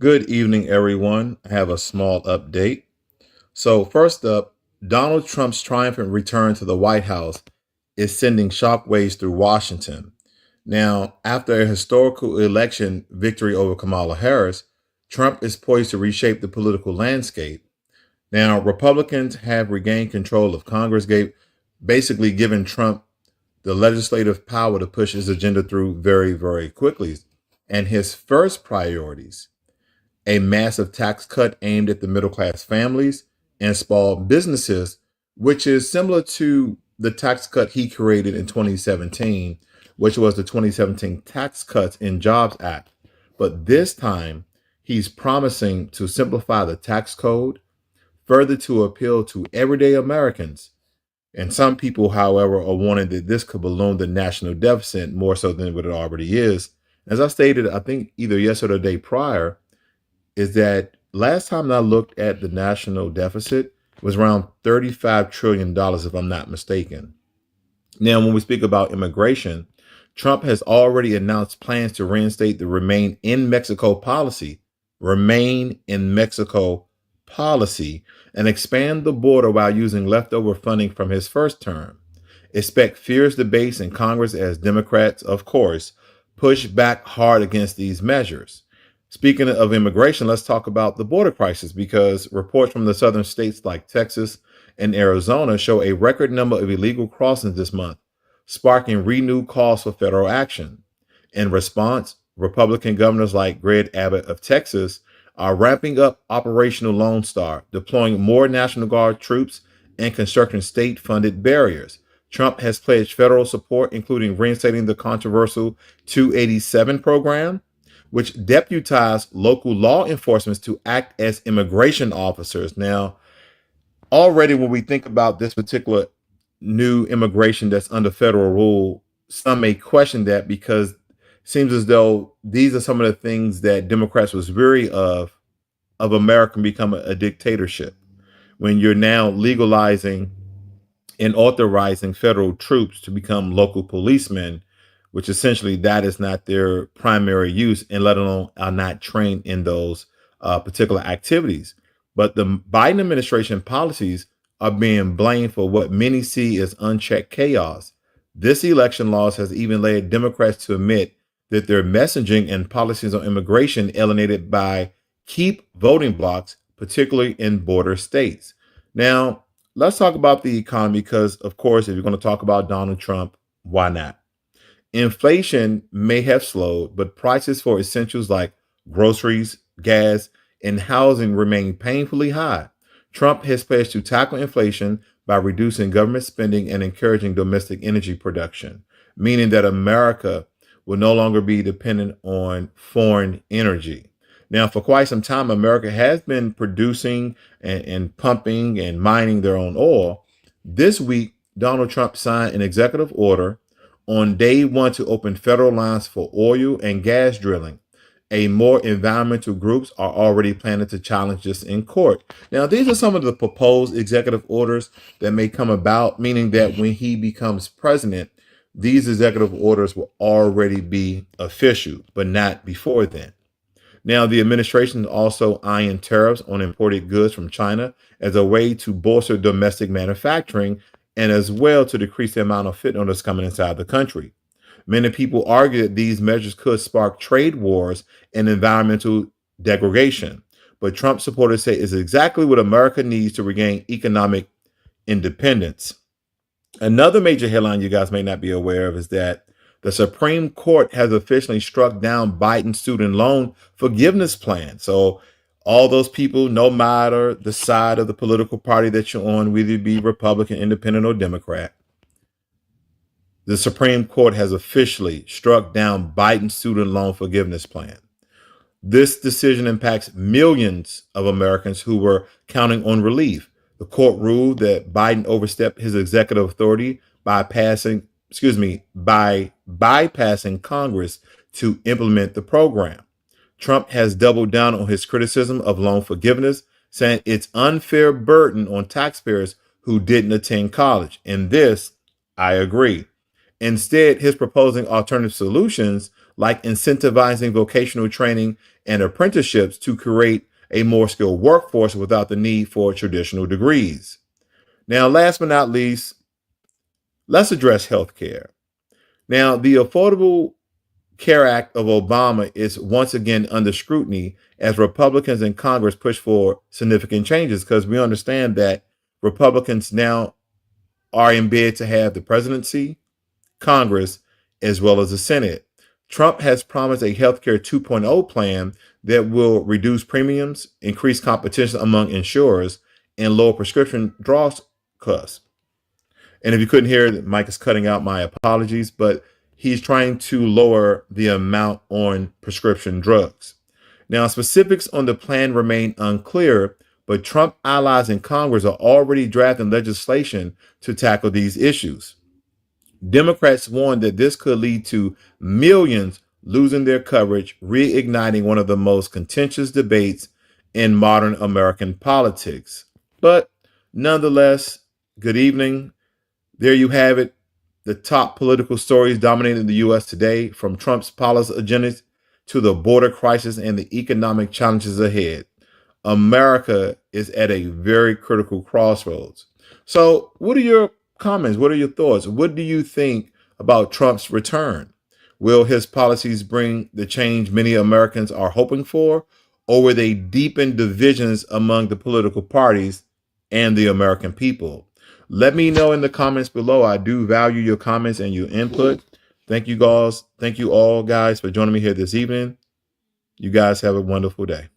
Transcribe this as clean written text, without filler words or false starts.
Good evening, everyone. I have a small update. So, first up, Donald Trump's triumphant return to the White House is sending shockwaves through Washington. Now, after a historical election victory over Kamala Harris, Trump is poised to reshape the political landscape. Now, Republicans have regained control of Congress, basically giving Trump the legislative power to push his agenda through very, very quickly. And his first priorities: a massive tax cut aimed at the middle class families and small businesses, which is similar to the tax cut he created in 2017, which was the 2017 Tax Cuts and Jobs Act. But this time, he's promising to simplify the tax code, further to appeal to everyday Americans. And some people, however, are warning that this could balloon the national deficit more so than what it already is. As I stated, I think either yesterday or the day prior, is that last time I looked at the national deficit was around $35 trillion, if I'm not mistaken. Now, when we speak about immigration, Trump has already announced plans to reinstate the remain in Mexico policy, and expand the border while using leftover funding from his first term. Expect fierce debates in Congress as Democrats, of course, push back hard against these measures. Speaking of immigration, let's talk about the border crisis, because reports from the southern states like Texas and Arizona show a record number of illegal crossings this month, sparking renewed calls for federal action. In response, Republican governors like Greg Abbott of Texas are ramping up Operational Lone Star, deploying more National Guard troops and constructing state-funded barriers. Trump has pledged federal support, including reinstating the controversial 287 program, which deputized local law enforcement to act as immigration officers. Now, already when we think about this particular new immigration that's under federal rule, some may question that, because it seems as though these are some of the things that Democrats was weary of America becoming a dictatorship. When you're now legalizing and authorizing federal troops to become local policemen, which essentially that is not their primary use, and let alone are not trained in those particular activities. But the Biden administration policies are being blamed for what many see as unchecked chaos. This election loss has even led Democrats to admit that their messaging and policies on immigration alienated by keep voting blocks, particularly in border states. Now, let's talk about the economy, because, of course, if you're going to talk about Donald Trump, why not? Inflation may have slowed, but prices for essentials like groceries, gas, and housing remain painfully high. Trump has pledged to tackle inflation by reducing government spending and encouraging domestic energy production, meaning that America will no longer be dependent on foreign energy. Now, for quite some time, America has been producing and pumping and mining their own oil. This week, Donald Trump signed an executive order on day one to open federal lines for oil and gas drilling. A more environmental groups are already planning to challenge this in court. Now, these are some of the proposed executive orders that may come about, meaning that when he becomes president, these executive orders will already be official, but not before then. Now, the administration is also eyeing tariffs on imported goods from China as a way to bolster domestic manufacturing, and as well to decrease the amount of fentanyl that's coming inside the country. Many people argue that these measures could spark trade wars and environmental degradation. But Trump supporters say it's exactly what America needs to regain economic independence. Another major headline you guys may not be aware of is that the Supreme Court has officially struck down Biden's student loan forgiveness plan. So all those people, no matter the side of the political party that you're on, whether you be Republican, Independent, or Democrat, the Supreme Court has officially struck down Biden's student loan forgiveness plan. This decision impacts millions of Americans who were counting on relief. The court ruled that Biden overstepped his executive authority by bypassing Congress to implement the program. Trump has doubled down on his criticism of loan forgiveness, saying it's unfair burden on taxpayers who didn't attend college. And this, I agree. Instead, he's proposing alternative solutions like incentivizing vocational training and apprenticeships to create a more skilled workforce without the need for traditional degrees. Now, last but not least, let's address healthcare. Now, the Affordable Care Act of Obama is once again under scrutiny as Republicans in Congress push for significant changes, because we understand that Republicans now are in bid to have the presidency, Congress, as well as the Senate. Trump has promised a healthcare 2.0 plan that will reduce premiums, increase competition among insurers, and lower prescription drug costs. And if you couldn't hear, Mike is cutting out, my apologies, but he's trying to lower the amount on prescription drugs. Now, specifics on the plan remain unclear, but Trump allies in Congress are already drafting legislation to tackle these issues. Democrats warn that this could lead to millions losing their coverage, reigniting one of the most contentious debates in modern American politics. But nonetheless, good evening. There you have it. The top political stories dominating the U.S. today, from Trump's policy agendas to the border crisis and the economic challenges ahead. America is at a very critical crossroads. So, what are your comments? What are your thoughts? What do you think about Trump's return? Will his policies bring the change many Americans are hoping for, or will they deepen divisions among the political parties and the American people? Let me know in the comments below. I do value your comments and your input. Thank you, guys. Thank you all, guys, for joining me here this evening. You guys have a wonderful day.